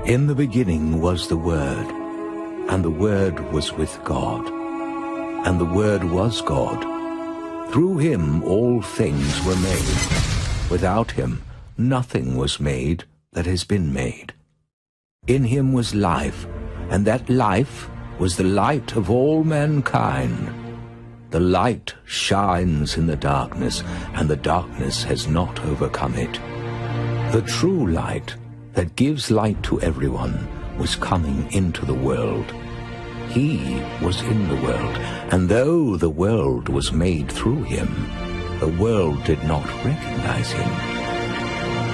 In the beginning was the Word, and the Word was with God, and the Word was God. Through him all things were made. Without him nothing was made that has been made. In him was life, and that life was the light of all mankind. The light shines in the darkness, and the darkness has not overcome it. The true light that gives light to everyone was coming into the world. He was in the world, and though the world was made through him, the world did not recognize him.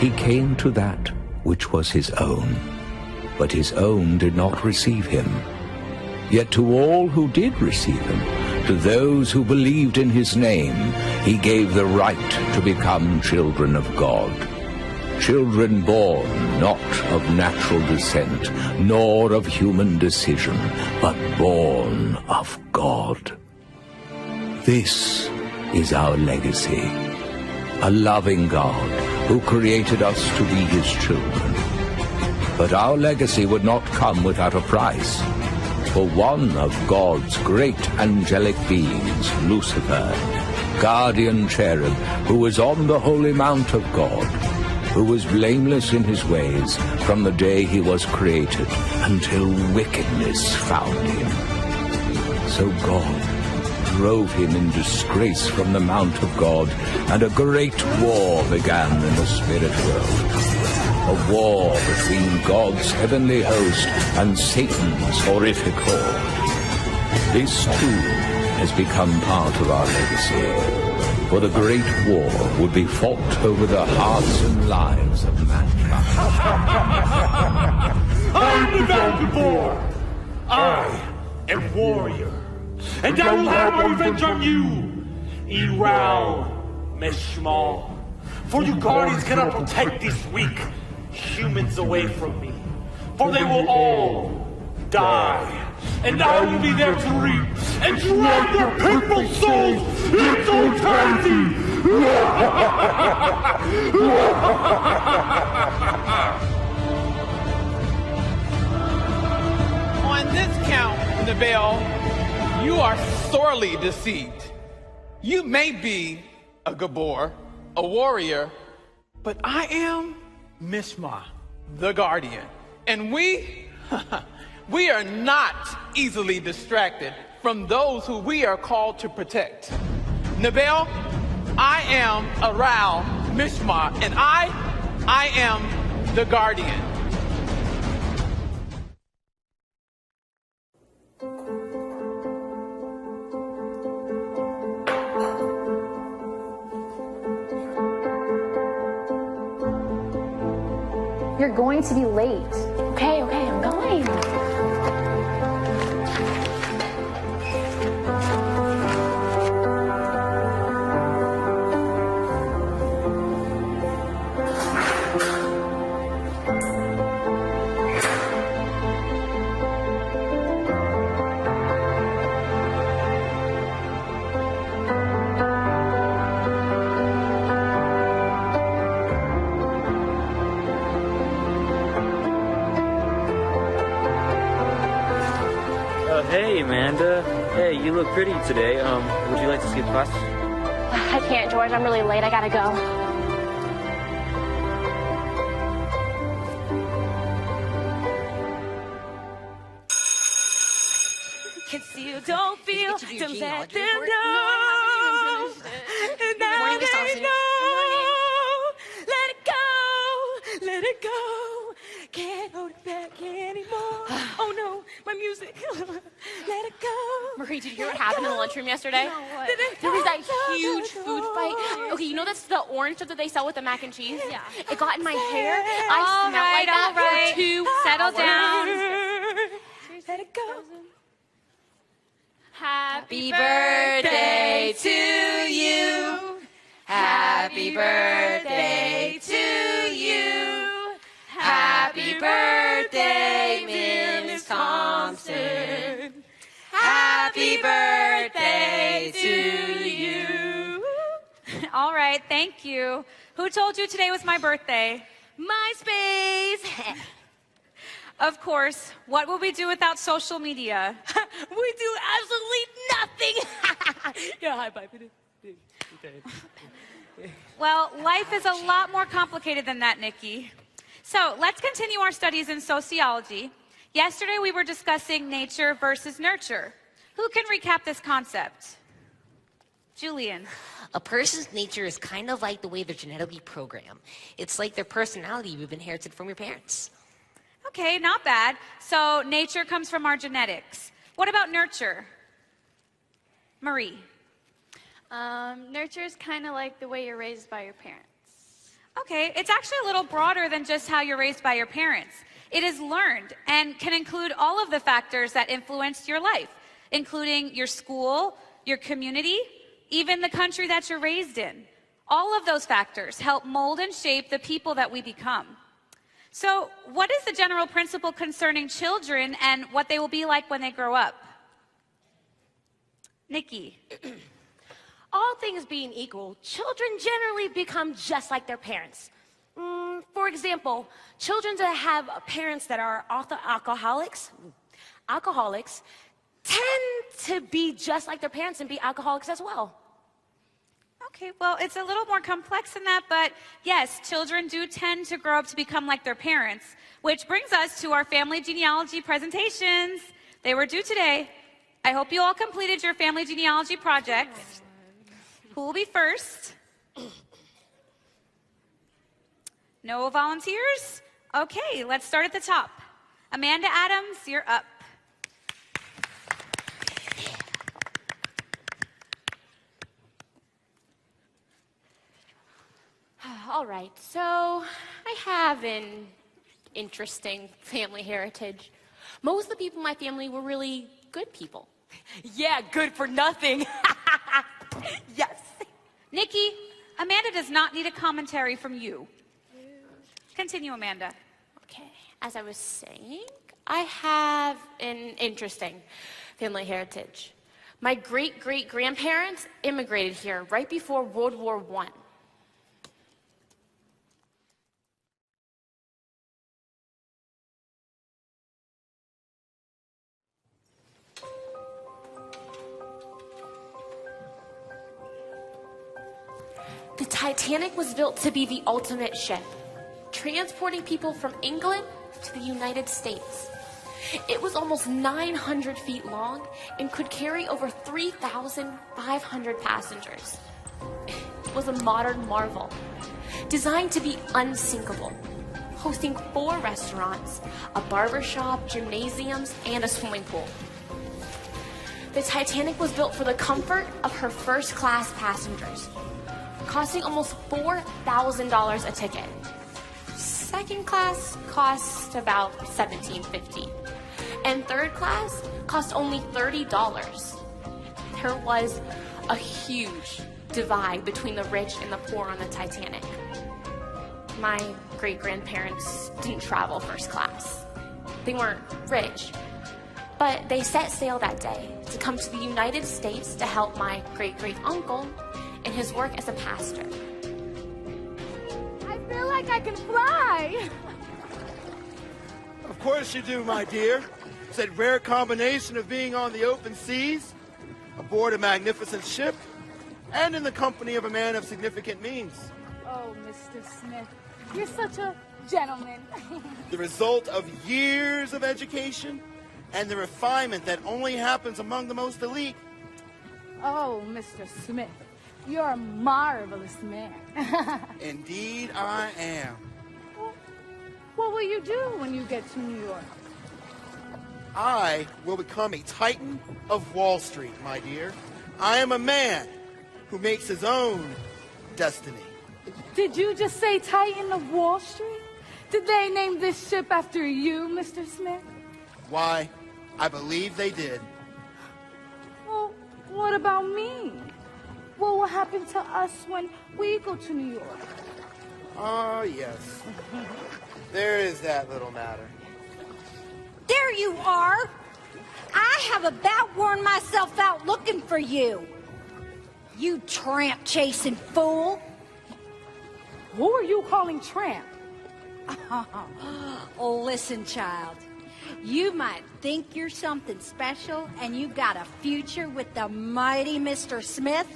He came to that which was his own, but his own did not receive him. Yet to all who did receive him, to those who believed in his name, he gave the right to become children of God. Children born not of natural descent, nor of human decision, but born of God. This is our legacy, a loving God who created us to be his children. But our legacy would not come without a price. For one of God's great angelic beings, Lucifer, guardian cherub, who was on the holy mount of God, who was blameless in his ways from the day he was created until wickedness found him. So God drove him in disgrace from the mount of God, and a great war began in the spirit world. A war between God's heavenly host and Satan's horrific horde. This, too, has become part of our legacy, for the great war would be fought over the hearts and lives of mankind. I'm the Valkyrie! I am warrior, and I will have my revenge on you, Eral Mishmal. For you guardians cannot protect these weak humans away from me, for they will all die, and I will be there to reap and drag their painful souls into eternity! On this count, Nabel, you are sorely deceived. You may be a Gabor, a warrior, but I am Mishma, the guardian. And we are not easily distracted from those who we are called to protect. Nabel, I am Aral Mishma, and I am the guardian. You're going to be late. Okay, I'm going. Hey, Amanda. Hey, you look pretty today. Would you like to skip class? I can't, George. I'm really late. I gotta go. Conceal, don't feel, don't let them know. And now they know. Let it go, let it go. Can't hold it back anymore. Oh no, my music. Let it go. Marie, did you hear what happened in the lunchroom yesterday? No, what? There was that huge food fight. Okay, you know that's the orange stuff that they sell with the mac and cheese? Yeah. It got in my hair. I smelled like that for 2 Settle hours. down. Let it go. Happy birthday to you. Happy birthday to you. Happy birthday, Miss Thompson. Happy birthday to you. All right, thank you. Who told you today was my birthday? MySpace. Of course, what would we do without social media? We do absolutely nothing. Yeah, hi, bye. Well, life is a lot more complicated than that, Nikki. So let's continue our studies in sociology. Yesterday we were discussing nature versus nurture. Who can recap this concept? Julian. A person's nature is kind of like the way they're genetically programmed. It's like their personality you've inherited from your parents. Okay, not bad. So nature comes from our genetics. What about nurture? Marie. Nurture is kind of like the way you're raised by your parents. Okay, it's actually a little broader than just how you're raised by your parents. It is learned and can include all of the factors that influenced your life, including your school, your community, even the country that you're raised in. All of those factors help mold and shape the people that we become. So, what is the general principle concerning children and what they will be like when they grow up? Nikki. All things being equal, children generally become just like their parents. For example, children that have parents that are alcoholics tend to be just like their parents and be alcoholics as well. Okay, well, it's a little more complex than that, but yes, children do tend to grow up to become like their parents, which brings us to our family genealogy presentations. They were due today. I hope you all completed your family genealogy projects. Who will be first? No volunteers? Okay, let's start at the top. Amanda Adams, you're up. All right, so I have an interesting family heritage. Most of the people in my family were really good people. Yeah, good for nothing. Yes. Nikki, Amanda does not need a commentary from you. Continue, Amanda. Okay, as I was saying, I have an interesting family heritage. My great-great-grandparents immigrated here right before World War I. The Titanic was built to be the ultimate ship, transporting people from England to the United States. It was almost 900 feet long and could carry over 3,500 passengers. It was a modern marvel, designed to be unsinkable, hosting 4 restaurants, a barbershop, gymnasiums, and a swimming pool. The Titanic was built for the comfort of her first-class passengers, costing almost $4,000 a ticket. Second class cost about $17.50, and third class cost only $30. There was a huge divide between the rich and the poor on the Titanic. My great-grandparents didn't travel first class. They weren't rich, but they set sail that day to come to the United States to help my great-great-uncle in his work as a pastor. I feel like I can fly. Of course you do, my dear. It's that rare combination of being on the open seas, aboard a magnificent ship, and in the company of a man of significant means. Oh, Mr. Smith, you're such a gentleman. The result of years of education and the refinement that only happens among the most elite. Oh, Mr. Smith, you're a marvelous man. Indeed, I am. What will you do when you get to New York? I will become a titan of Wall Street, my dear. I am a man who makes his own destiny. Did you just say Titan of Wall Street? Did they name this ship after you, Mr. Smith? Why, I believe they did. Well, what about me? What will happen to us when we go to New York? Ah, yes. There is that little matter. There you are! I have about worn myself out looking for you. You tramp-chasing fool. Who are you calling tramp? Oh, listen, child. You might think you're something special and you got a future with the mighty Mr. Smith,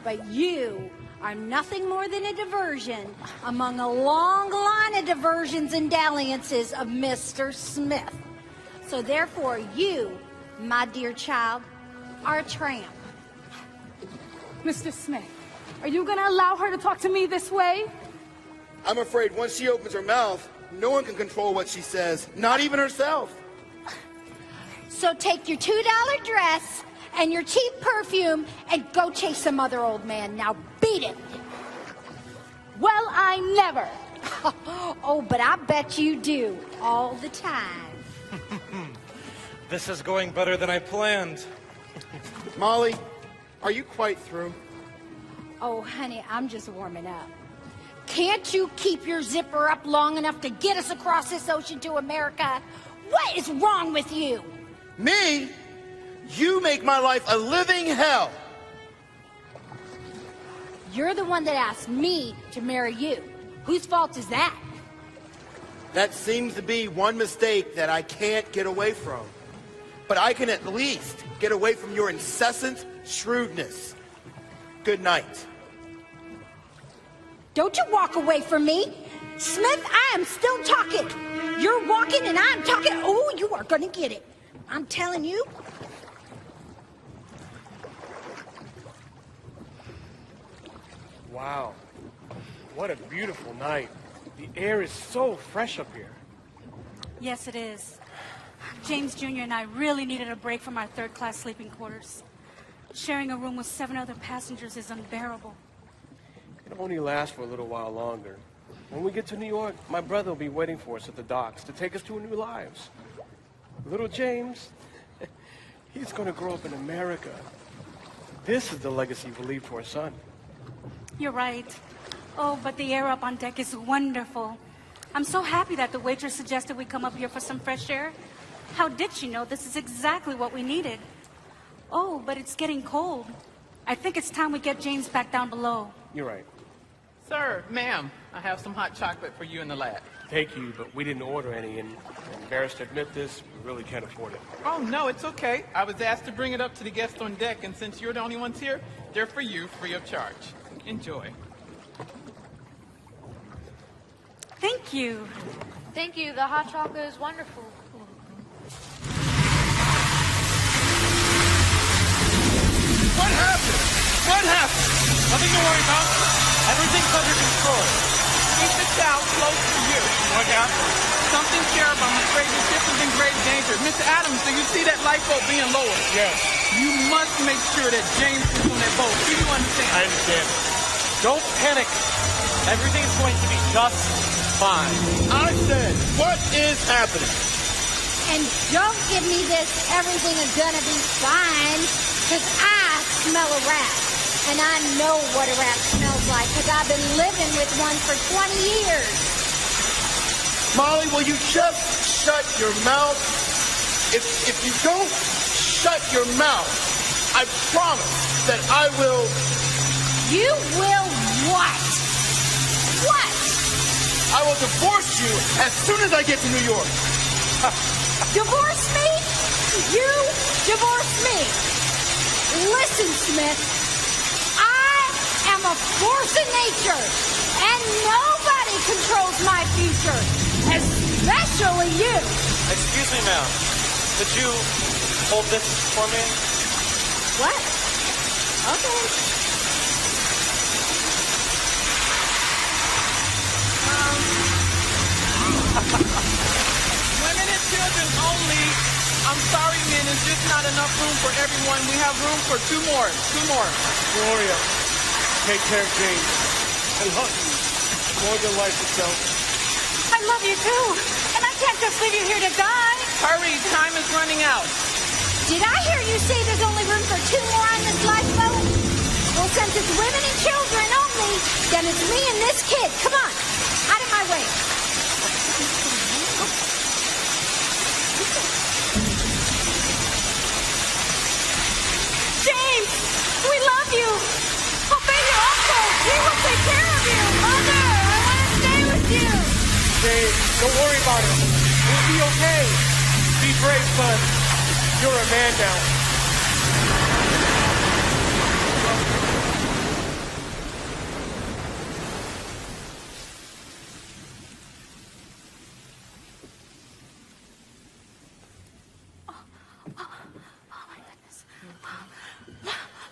but you are nothing more than a diversion among a long line of diversions and dalliances of Mr. Smith. So therefore, you, my dear child, are a tramp. Mr. Smith, are you going to allow her to talk to me this way? I'm afraid once she opens her mouth, no one can control what she says, not even herself. So take your $2 dress and your cheap perfume and go chase some other old man. Now beat it. Well, I never. Oh, but I bet you do all the time. This is going better than I planned. Molly, are you quite through? Oh, honey, I'm just warming up. Can't you keep your zipper up long enough to get us across this ocean to America? What is wrong with you? Me? You make my life a living hell. You're the one that asked me to marry you. Whose fault is that? That seems to be one mistake that I can't get away from. But I can at least get away from your incessant shrewdness. Good night. Don't you walk away from me. Smith, I am still talking. You're walking and I'm talking. Oh, you are going to get it. I'm telling you. Wow. What a beautiful night. The air is so fresh up here. Yes, it is. James Jr. and I really needed a break from our third-class sleeping quarters. Sharing a room with 7 other passengers is unbearable. It'll only last for a little while longer. When we get to New York, my brother will be waiting for us at the docks to take us to new lives. Little James, he's going to grow up in America. This is the legacy we leave to our son. You're right. Oh, but the air up on deck is wonderful. I'm so happy that the waitress suggested we come up here for some fresh air. How did she know this is exactly what we needed? Oh, but it's getting cold. I think it's time we get James back down below. You're right. Sir, ma'am, I have some hot chocolate for you in the lab. Thank you, but we didn't order any, and I'm embarrassed to admit this, we really can't afford it. Oh, no, it's okay. I was asked to bring it up to the guests on deck, and since you're the only ones here, they're for you, free of charge. Enjoy. Thank you. Thank you. The hot chocolate is wonderful. What happened? What happened? Nothing to worry about. Everything's under control. Keep the child close to you. Look out. Something terrible. I'm afraid the ship is in grave danger. Mr. Adams, do you see that lifeboat being lowered? Yes. You must make sure that James is on that boat. Do you understand? I understand. Don't panic. Everything's going to be just fine. I said, what is happening? And don't give me this, everything is gonna be fine, because I smell a rat. And I know what a rat smells like, because I've been living with one for 20 years. Molly, will you just shut your mouth? If you don't shut your mouth, I promise that I will... You will what? What? I will divorce you as soon as I get to New York. Divorce me? You divorce me. Listen, Smith. I am a force of nature, and nobody controls my future, especially you. Excuse me, ma'am. Could you hold this for me? What? Okay. Women and children only. I'm sorry, men, it's just not enough room for everyone. We have room for two more. Gloria, take care of James. I love you more than life itself. I love you too. And I can't just leave you here to die. Hurry, time is running out. Did I hear you say there's only room for 2 more on this lifeboat? Well, since it's women and children only, then it's me and this kid. Come on, out of my way. James, we love you. Obey your uncle. He will take care of you. Mother, I want to stay with you. James, don't worry about it. We'll be okay. Be great, son. You're a man now.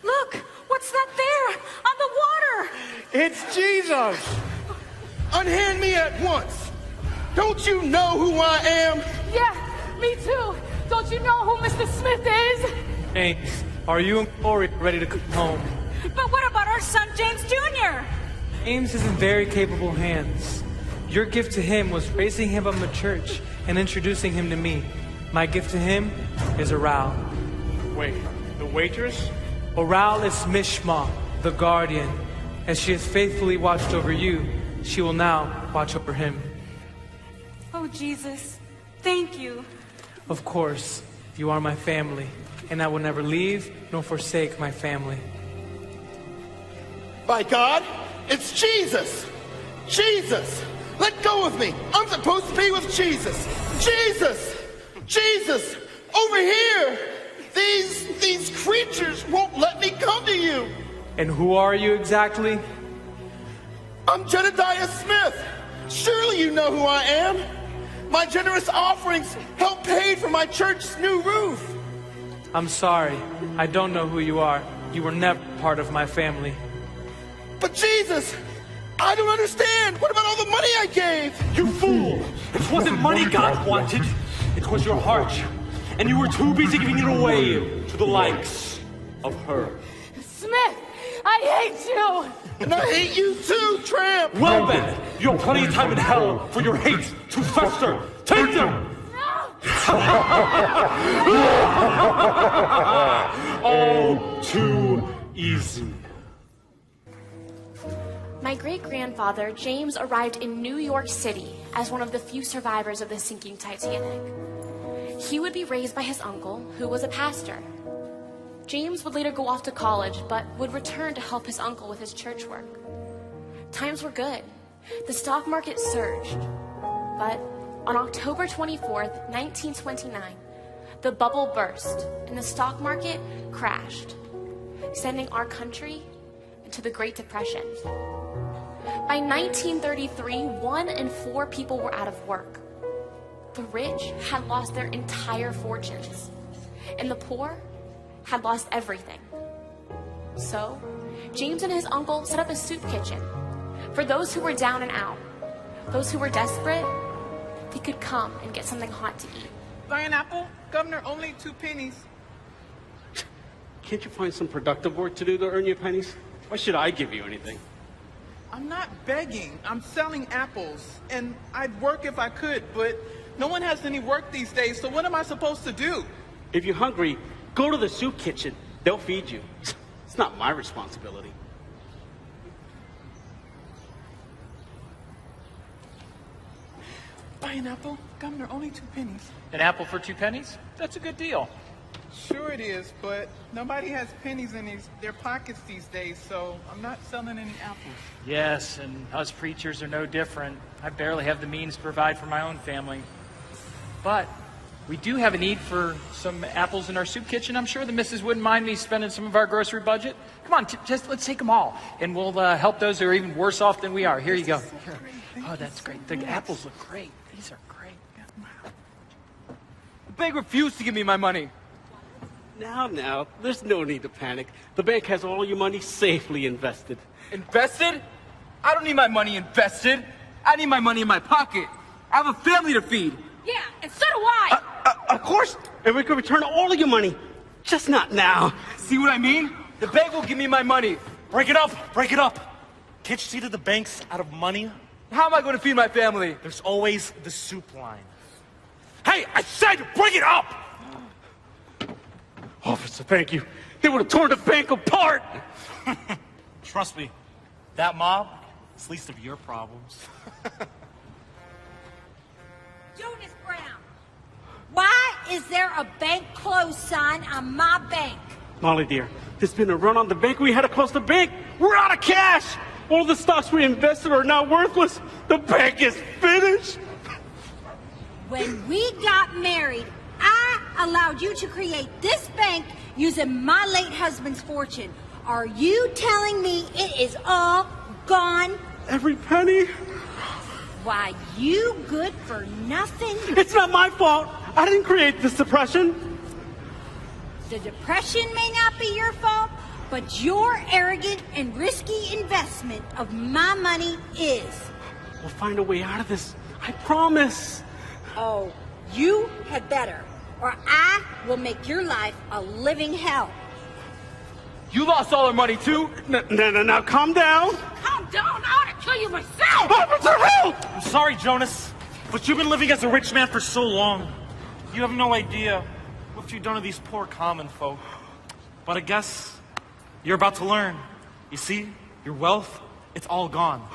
Look, what's that there on the water? It's Jesus. Unhand me at once. Don't you know who I am? Yeah, me too. Don't you know who Mr. Smith is? James, are you and Corey ready to come home? But what about our son, James Jr.? James is in very capable hands. Your gift to him was raising him up in the church and introducing him to me. My gift to him is Oral. Wait, the waitress? Oral is Mishma, the guardian. As she has faithfully watched over you, she will now watch over him. Oh, Jesus, thank you. Of course, you are my family, and I will never leave nor forsake my family. By God, it's Jesus. Jesus, let go of me. I'm supposed to be with Jesus. Jesus, Jesus, over here. These creatures won't let me come to you. And who are you exactly? I'm Jedediah Smith. Surely you know who I am. My generous offerings help pay for my church's new roof. I'm sorry. I don't know who you are. You were never part of my family. But Jesus, I don't understand. What about all the money I gave? You fool! It wasn't money God wanted. It was your heart. And you were too busy giving it away to the likes of her. Smith, I hate you. And I hate you too, tramp. Well then, you have plenty of time in hell for your hate to fester. Take them! All too easy. My great-grandfather, James, arrived in New York City as one of the few survivors of the sinking Titanic. He would be raised by his uncle, who was a pastor. James would later go off to college, but would return to help his uncle with his church work. Times were good. The stock market surged. But on October 24th, 1929, the bubble burst and the stock market crashed, sending our country into the Great Depression. By 1933, 1 in 4 people were out of work. The rich had lost their entire fortunes, and the poor had lost everything. So, James and his uncle set up a soup kitchen for those who were down and out. Those who were desperate, they could come and get something hot to eat. Buy an apple, Governor, only 2 pennies. Can't you find some productive work to do to earn your pennies? Why should I give you anything? I'm not begging. I'm selling apples. And I'd work if I could, but no one has any work these days, so what am I supposed to do? If you're hungry, go to the soup kitchen. They'll feed you. It's not my responsibility. Buy an apple, Governor, only 2 pennies. An apple for 2 pennies? That's a good deal. Sure it is, but nobody has pennies in their pockets these days, so I'm not selling any apples. Yes, and us preachers are no different. I barely have the means to provide for my own family. But we do have a need for some apples in our soup kitchen. I'm sure the missus wouldn't mind me spending some of our grocery budget. Come on, just let's take them all, and we'll help those who are even worse off than we are. Here you go. Oh, that's great. The apples look great. These are great. The bank refused to give me my money. Now, there's no need to panic. The bank has all your money safely invested. Invested? I don't need my money invested. I need my money in my pocket. I have a family to feed. Yeah, and so do I. Of course, and we can return all of your money. Just not now. See what I mean? The bank will give me my money. Break it up! Break it up! Can't you see that the bank's out of money? How am I going to feed my family? There's always the soup line. Hey, I said break it up! Officer, thank you. They would have torn the bank apart. Trust me, that mob is least of your problems. Jonas Brown, why is there a bank close sign on my bank? Molly, dear, there's been a run on the bank. We had to close the bank. We're out of cash. All the stocks we invested are now worthless. The bank is finished. When we got married, I allowed you to create this bank using my late husband's fortune. Are you telling me it is all gone? Every penny. Why, you good for nothing? It's not my fault. I didn't create this depression. The depression may not be your fault, but your arrogant and risky investment of my money is. We'll find a way out of this. I promise. Oh, you had better, or I will make your life a living hell. You lost all our money too? No, calm down. Calm down, I ought to kill you myself! Officer, help! I'm sorry, Jonas, but you've been living as a rich man for so long. You have no idea what you've done to these poor common folk. But I guess you're about to learn. You see, your wealth, it's all gone.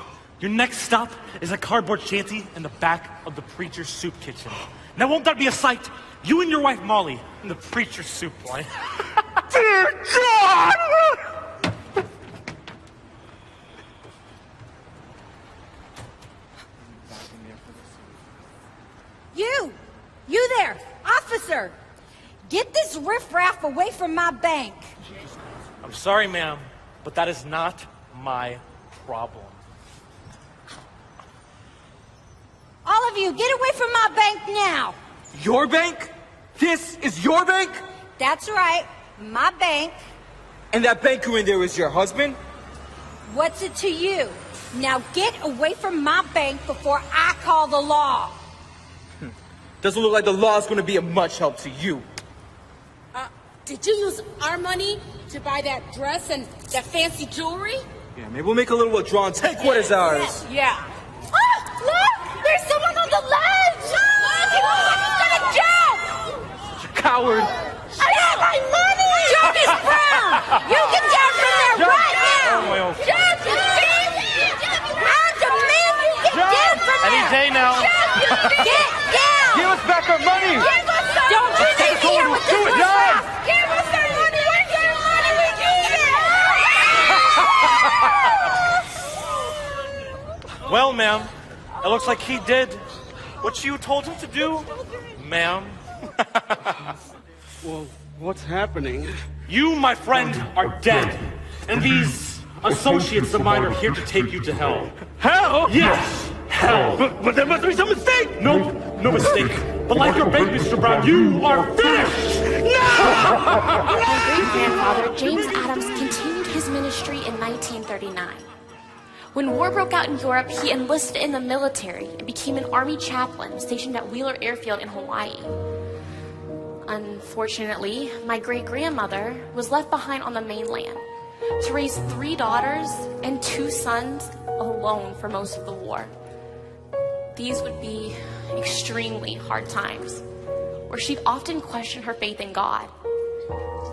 Your next stop is a cardboard shanty in the back of the preacher's soup kitchen. Now won't that be a sight? You and your wife Molly in the preacher's soup line. Dear God! You there, officer! Get this riffraff away from my bank. I'm sorry, ma'am, but that is not my problem. All of you, get away from my bank now! Your bank? This is your bank? That's right, my bank. And that banker in there is your husband? What's it to you? Now get away from my bank before I call the law. Doesn't look like the law is going to be of much help to you. Did you use our money to buy that dress and that fancy jewelry? Yeah, maybe we'll make a little withdraw and take what is ours. Yeah. Oh, look! There's someone on the ledge! He's gonna jump! You coward! I got my money! Jonas Brown! You get down from there right now! I demand you get down from there! Any day now. Get down! Give us back our money! Don't you leave me here with this riffraff! Give us our money! Where's our money? We need it! Well, ma'am, it looks like he did what you told him to do, ma'am. Well, what's happening? You, my friend, are dead. And these associates of mine are here to take you to hell. Hell? Yes, hell. But there must be some mistake! Nope, no mistake. But like your bank, Mr. Brown, you are finished! My great-grandfather, James Adams, continued his ministry in 1939. When war broke out in Europe, he enlisted in the military and became an army chaplain stationed at Wheeler Airfield in Hawaii. Unfortunately, my great-grandmother was left behind on the mainland to raise 3 daughters and 2 sons alone for most of the war. These would be extremely hard times, where she'd often question her faith in God.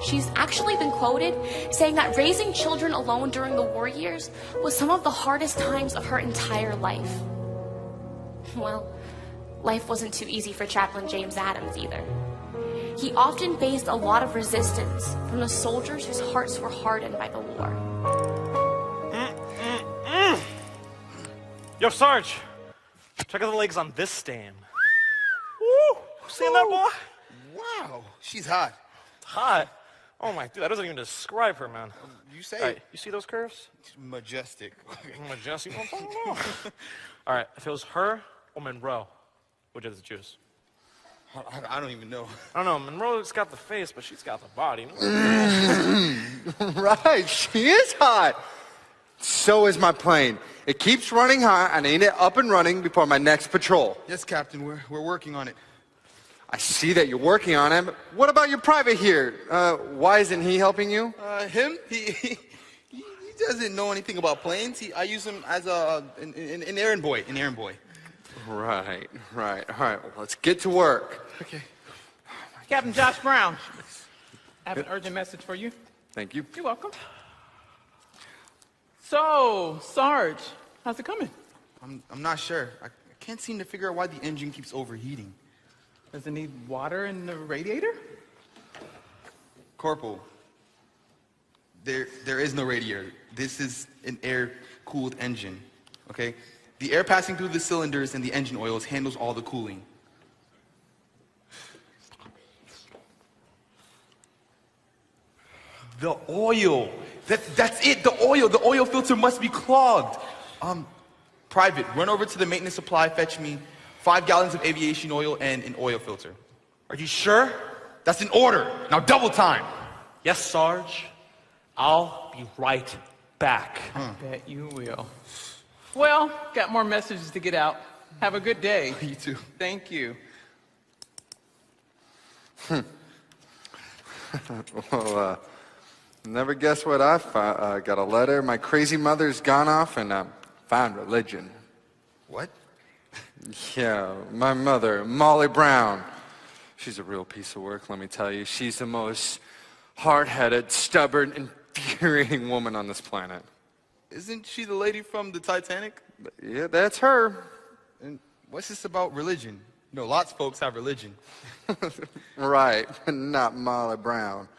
She's actually been quoted saying that raising children alone during the war years was some of the hardest times of her entire life. Well, life wasn't too easy for Chaplain James Adams either. He often faced a lot of resistance from the soldiers whose hearts were hardened by the war. Yo, Sarge, check out the legs on this stand. Woo! Seeing that, boy? Wow, she's hot. Hot? Oh my, dude, that doesn't even describe her, man. You say All right, you see those curves? majestic. Majestic. All right, if it was her or Monroe, which is the choose? I don't even know. I don't know. Monroe's got the face, but she's got the body. Right, she is hot. So is my plane. It keeps running high. I need it up and running before my next patrol. Yes, Captain, we're working on it. I see that you're working on it. But what about your private here? Why isn't he helping you? Him? He doesn't know anything about planes. I use him as an errand boy. Right. All right, well, let's get to work. Okay. Captain Josh Brown, I have an urgent message for you. Thank you. You're welcome. So, Sarge, how's it coming? I'm not sure. I can't seem to figure out why the engine keeps overheating. Does it need water in the radiator? Corporal, there is no radiator. This is an air-cooled engine, okay? The air passing through the cylinders and the engine oils handles all the cooling. The oil. That's it, the oil. The oil filter must be clogged. Private, run over to the maintenance supply, fetch me 5 gallons of aviation oil and an oil filter. Are you sure? That's an order. Now double time. Yes, Sarge. I'll be right back. Bet you will. Well, got more messages to get out. Have a good day. You too. Thank you. Well, never guess what I got a letter. My crazy mother's gone off and found religion. What? Yeah, my mother, Molly Brown. She's a real piece of work, let me tell you. She's the most hard-headed, stubborn, infuriating woman on this planet. Isn't she the lady from the Titanic? Yeah, that's her. And what's this about religion? You know, lots of folks have religion. Right, but not Molly Brown.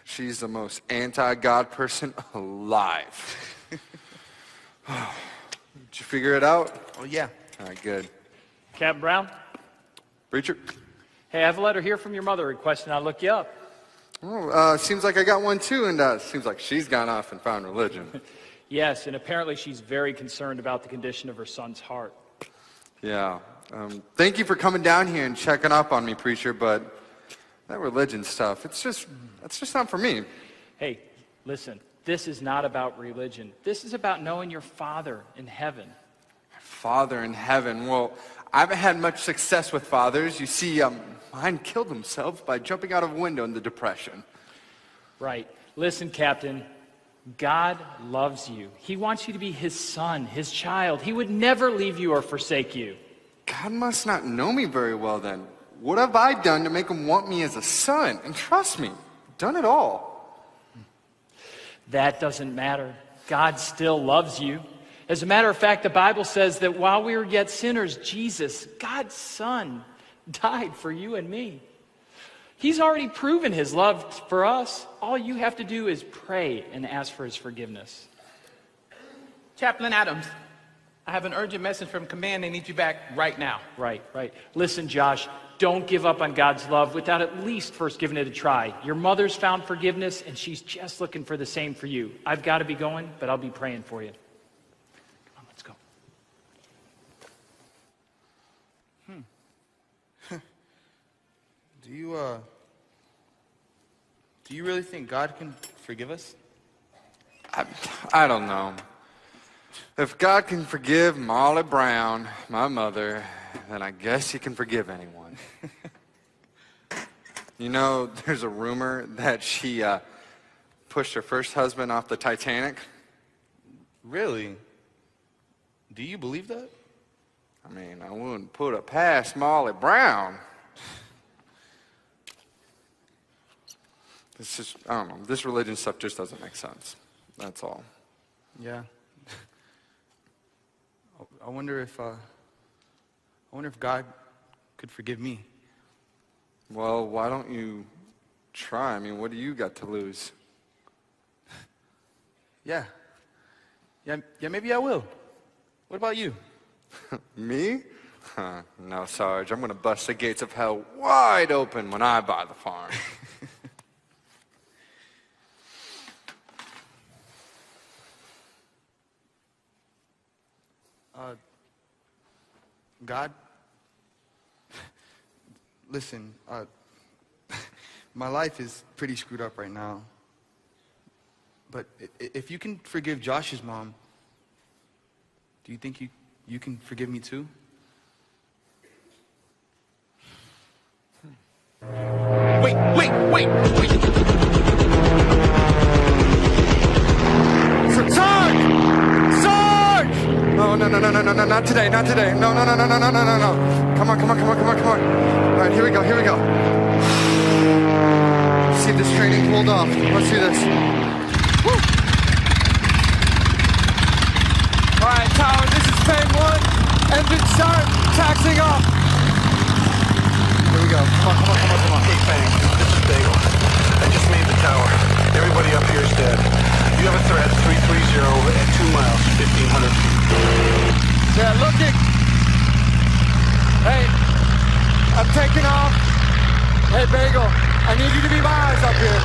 She's the most anti-God person alive. Did you figure it out? Oh, yeah. All right, good. Captain Brown? Preacher? Hey, I have a letter here from your mother requesting I look you up. Oh, seems like I got one too, and seems like she's gone off and found religion. Yes, and apparently she's very concerned about the condition of her son's heart. Yeah. Thank you for coming down here and checking up on me, preacher, but that religion stuff, it's just not for me. Hey, listen, this is not about religion. This is about knowing your Father in heaven. Father in heaven. Well, I haven't had much success with fathers. You see, mine killed himself by jumping out of a window in the Depression. Right. Listen, Captain, God loves you. He wants you to be his son, his child. He would never leave you or forsake you. God must not know me very well then. What have I done to make him want me as a son? And trust me, I've done it all. That doesn't matter. God still loves you. As a matter of fact, the Bible says that while we were yet sinners, Jesus, God's Son, died for you and me. He's already proven his love for us. All you have to do is pray and ask for his forgiveness. Chaplain Adams, I have an urgent message from command. They need you back right now. Right. Listen, Josh, don't give up on God's love without at least first giving it a try. Your mother's found forgiveness, and she's just looking for the same for you. I've got to be going, but I'll be praying for you. Come on, let's go. Do you really think God can forgive us? I don't know. If God can forgive Molly Brown, my mother, then I guess he can forgive anyone. You know, there's a rumor that she pushed her first husband off the Titanic. Really? Do you believe that? I mean, I wouldn't put it past Molly Brown. It's just, I don't know, this religion stuff just doesn't make sense. That's all. Yeah. I wonder if God could forgive me. Well, why don't you try? I mean, what do you got to lose? Yeah, maybe I will. What about you? Me? No, Sarge, I'm going to bust the gates of hell wide open when I buy the farm. God, listen, my life is pretty screwed up right now. But if you can forgive Josh's mom, do you think you can forgive me too? Wait. Sarge! Oh, no, not today. No. Come on. All right, here we go. See if this training pulled off. Let's do this. Woo! All right, tower, this is phase 1. Engine start, taxing off. Here we go. Come on. Hey, Fang, this is Bagel. I just made the tower. Everybody up here is dead. You have a threat, 330 at 2 miles, 1,500 feet. Yeah, looking. Hey, I'm taking off. Hey, Bagel, I need you to be my eyes up here.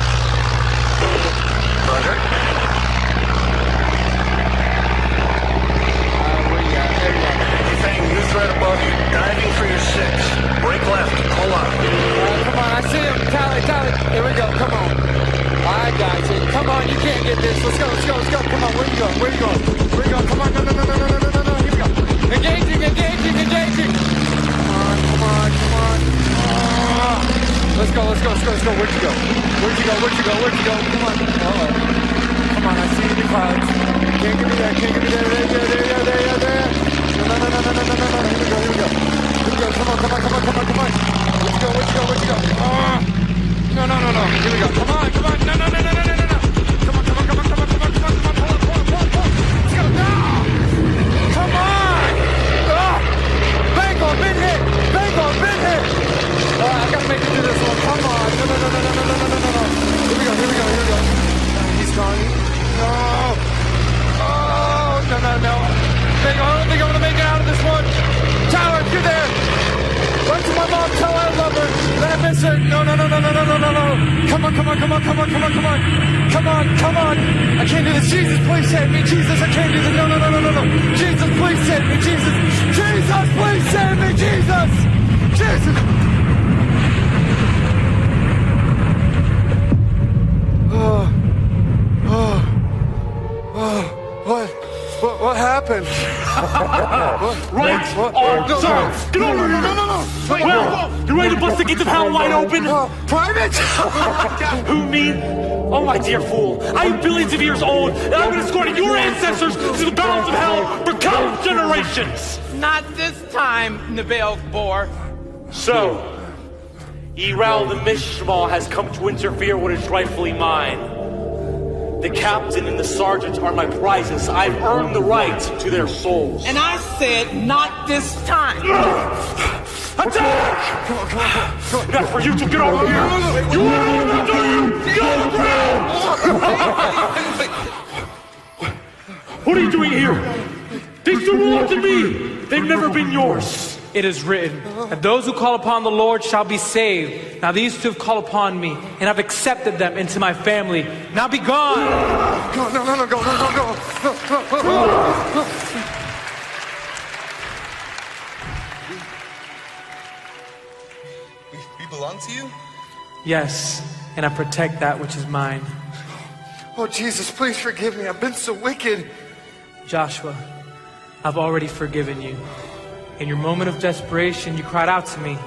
on, you can't get this. Let's go. Come on, where you going? Come on, no. Here we go. Engaging. Come on. Let's go. Where'd you go? Come on. Come on, I see you in the clouds. Can't get me there. There. No. Here we go. Come on. Where'd you go? No. Here we go. Come on. No. Come on. Let's go. No! Come on! Bang on, been hit! I gotta make it through this one. Come on. No. Here we go. He's gone. No. Oh, no. I don't think I'm gonna make it out of this one. Tyler, if you're there, run to my mom, tell her I love her, that I miss her. No. Come on. I can't do this. Jesus, please save me. Jesus, I can't do this. No. Jesus, please save me. Jesus, please save me. Jesus. What happened? Right! Sir! Get over here! No! Wait, you ready to bust the gates of hell wide open? Private? Who, me? Oh, my dear fool. I am billions of years old, and I've been escorting your ancestors to the battles of hell for countless generations! Not this time, Nabil Bor. So, Eral the Mishmal has come to interfere what is rightfully mine. The captain and the sergeant are my prizes. I've earned the right to their souls. And I said, not this time. Attack! Not for you to get over here. You want to Go ground! What are you doing here? These two belong to me. They've never been yours. It is written that those who call upon the Lord shall be saved. Now these two have called upon me, and I've accepted them into my family. Now be gone. Go. We belong to you? Yes, and I protect that which is mine. Oh, Jesus, please forgive me. I've been so wicked. Joshua, I've already forgiven you. In your moment of desperation, you cried out to me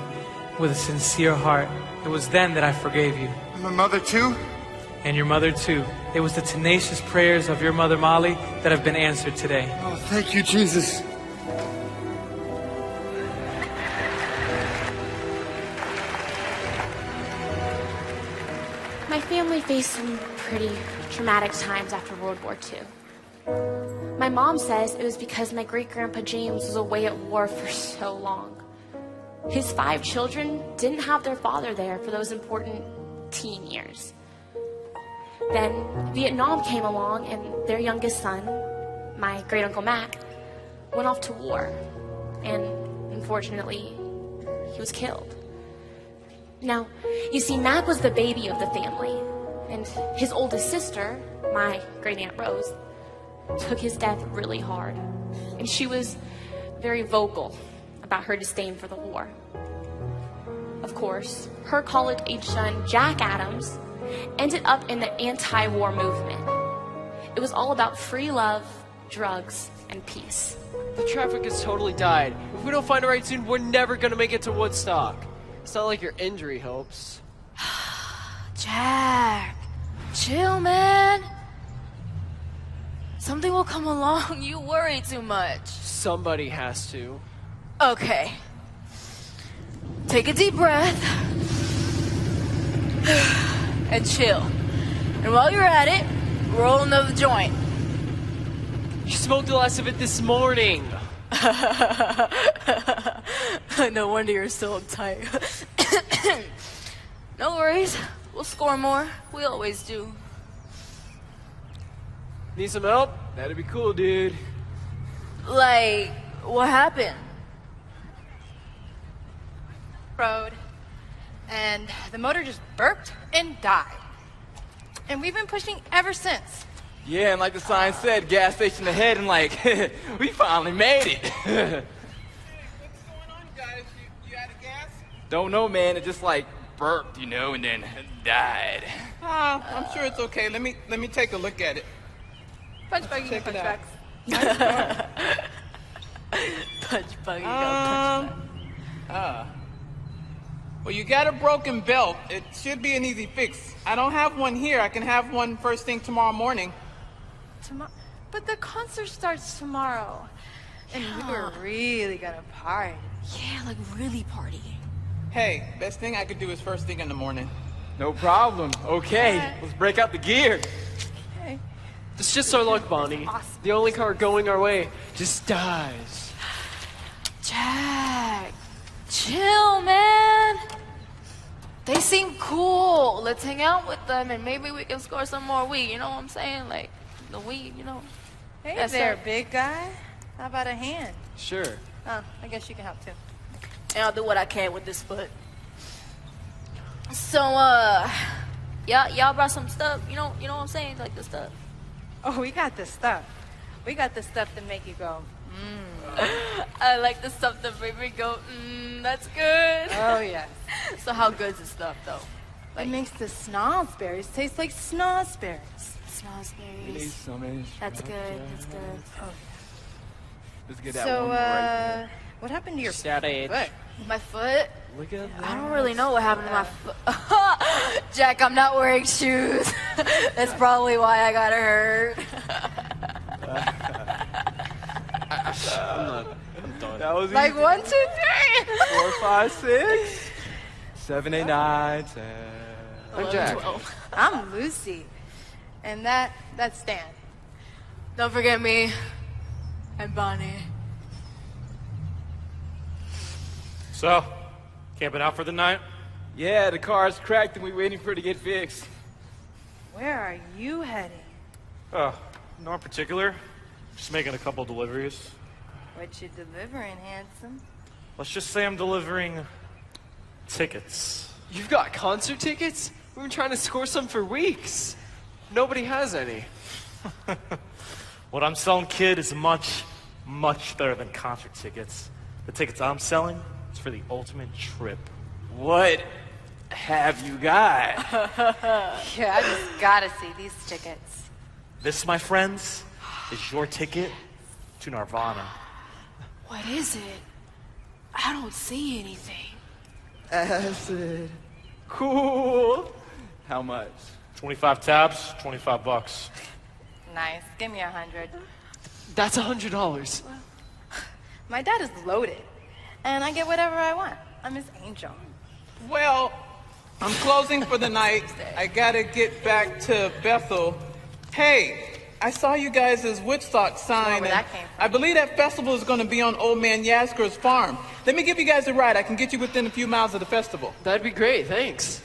with a sincere heart. It was then that I forgave you. And my mother too? And your mother too. It was the tenacious prayers of your mother Molly that have been answered today. Oh, thank you, Jesus. My family faced some pretty traumatic times after World War II. My mom says it was because my great-grandpa James was away at war for so long. His 5 children didn't have their father there for those important teen years. Then Vietnam came along and their youngest son, my great-uncle Mac, went off to war. And unfortunately, he was killed. Now, you see, Mac was the baby of the family. And his oldest sister, my great-aunt Rose, took his death really hard. And she was very vocal about her disdain for the war. Of course, her college-age son, Jack Adams, ended up in the anti-war movement. It was all about free love, drugs, and peace. The traffic has totally died. If we don't find a ride soon, we're never gonna make it to Woodstock. It's not like your injury helps. Jack, chill, man. Something will come along. You worry too much. Somebody has to. Okay. Take a deep breath. And chill. And while you're at it, roll another joint. You smoked the last of it this morning. No wonder you're so uptight. No worries. We'll score more. We always do. Need some help? That'd be cool, dude. Like, what happened? Road, and the motor just burped and died. And we've been pushing ever since. Yeah, and like the sign said, gas station ahead, and like, we finally made it. What's going on, guys? You out of gas? Don't know, man. It just like burped, and then died. I'm sure it's okay. Let me take a look at it. Punch buggy, Check punch it out. bags. Punch buggy, Well, you got a broken belt. It should be an easy fix. I don't have one here. I can have one first thing tomorrow morning. But the concert starts tomorrow. And we were really gonna party. Yeah, like really partying. Hey, best thing I could do is first thing in the morning. No problem. Okay, let's break out the gear. Hey. It's just our luck, Bonnie. The only car going our way just dies. Jack, chill, man. They seem cool. Let's hang out with them and maybe we can score some more weed. You know what I'm saying? Like, the weed, you know. Hey That's there, it. big guy. How about a hand? Sure. Oh, I guess you can help too. And I'll do what I can with this foot. So, y'all brought some stuff. You know what I'm saying? Like the stuff. Oh, we got this stuff. We got the stuff to make you go, I like the stuff that made me go, that's good. Oh, yes. So how good's the stuff, though? It makes the snozberries taste like snozberries. Snozberries. That's good. That's good. Oh. Let's get that So, one right what happened to your Just that age. foot? My foot? Look at that. I don't really know what happened to my foot. Jack, I'm not wearing shoes. That's probably why I got hurt. I'm done. That was Like easy. 1, 2, 3. 4, 5, 6, 7, 8, 9, 10. I'm Jack. I'm Lucy. And that's Stan. Don't forget me. And Bonnie. So, camping out for the night? Yeah, the car's cracked and we're waiting for it to get fixed. Where are you heading? No in particular. Just making a couple deliveries. What you delivering, handsome? Let's just say I'm delivering tickets. You've got concert tickets? We've been trying to score some for weeks. Nobody has any. What I'm selling, kid, is much, much better than concert tickets. The tickets I'm selling is for the ultimate trip. What have you got? Yeah, I just gotta see these tickets. This, my friends, is your ticket to Nirvana. What is it? I don't see anything. Acid. Cool. How much? 25 tabs, $25. Nice. Give me 100. That's $100. My dad is loaded, and I get whatever I want. I'm his angel. Well, I'm closing for the night. I gotta get back to Bethel. Hey, I saw you guys' Woodstock sign. where And that came from. I believe that festival is going to be on Old Man Yasgur's farm. Let me give you guys a ride. I can get you within a few miles of the festival. That'd be great, thanks.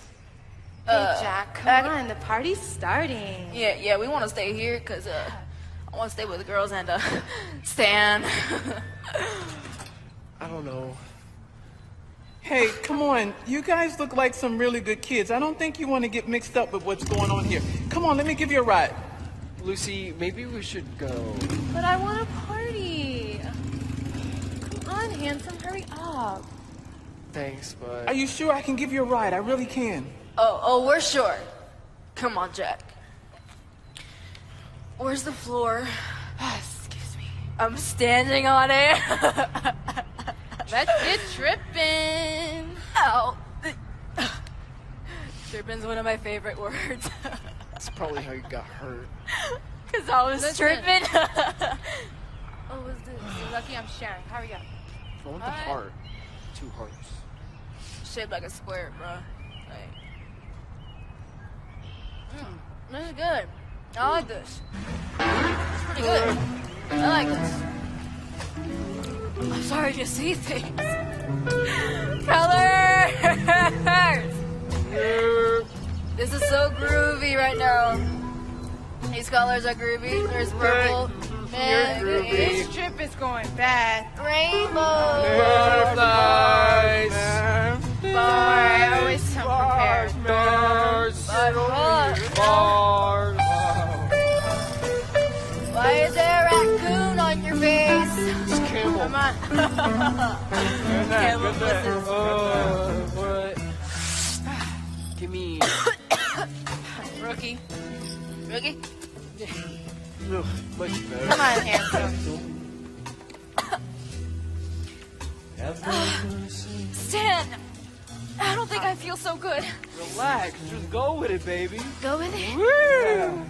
Hey, Jack, come on. The party's starting. Yeah, we want to stay here because I want to stay with the girls and Stan. I don't know. Hey, come on. You guys look like some really good kids. I don't think you want to get mixed up with what's going on here. Come on, let me give you a ride. Lucy, maybe we should go. But I want to party. Come on, handsome. Hurry up. Thanks, but... Are you sure I can give you a ride? I really can. Oh, we're sure. Come on, Jack. Where's the floor? Excuse me. I'm standing on it. Let's get tripping. Ow. Tripping's one of my favorite words. That's probably how you got hurt. Because I was Listen. tripping. Oh, what's this? You're lucky I'm sharing. Hurry up. I want the Alright. heart. 2 hearts. Shaped like a square, bro. This is good. I like this. It's pretty good. I like this. I'm sorry to see things. Colors! This is so groovy right now. These colors are groovy. There's purple. Man, This trip is going bad. rainbow. Butterflies. Don't worry, I always come prepared. Stars. Bars. Why is there a raccoon on your face? It's camel. Come on. Camel pussies. What? Give me... Rookie. Rookie? Much better. Come on, handsome. Stan, I don't think I feel so good. Relax. Just go with it, baby. Go with it? Yeah.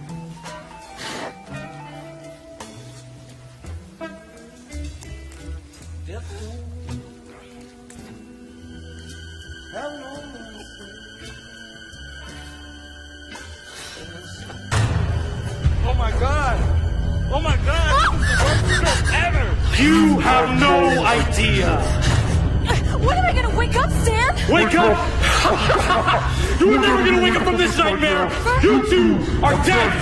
Oh my God! Oh my God! This is the worst show ever! You have no idea! When am I gonna wake up, Stan? Wake up! You're never gonna wake up from this nightmare! You two are dead!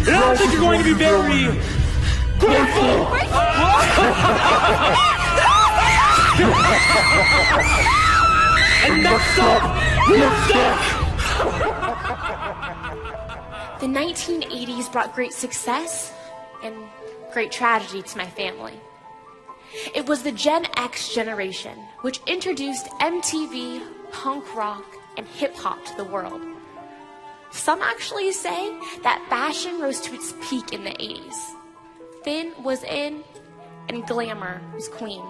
And I don't think you're going to be very grateful! And next up, The 1980s brought great success and great tragedy to my family. It was the Gen X generation, which introduced MTV, punk rock, and hip-hop to the world. Some actually say that fashion rose to its peak in the 80s. Thin was in, and glamour was queen.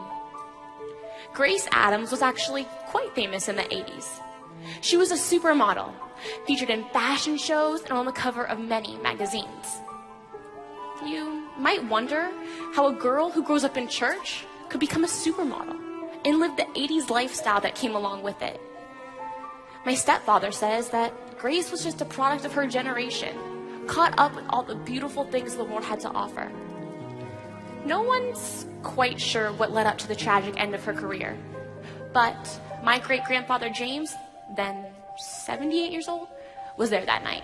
Grace Adams was actually quite famous in the 80s. She was a supermodel, featured in fashion shows and on the cover of many magazines. You might wonder how a girl who grows up in church could become a supermodel and live the 80s lifestyle that came along with it. My stepfather says that Grace was just a product of her generation, caught up with all the beautiful things the world had to offer. No one's quite sure what led up to the tragic end of her career, but my great-grandfather James, then 78 years old, was there that night.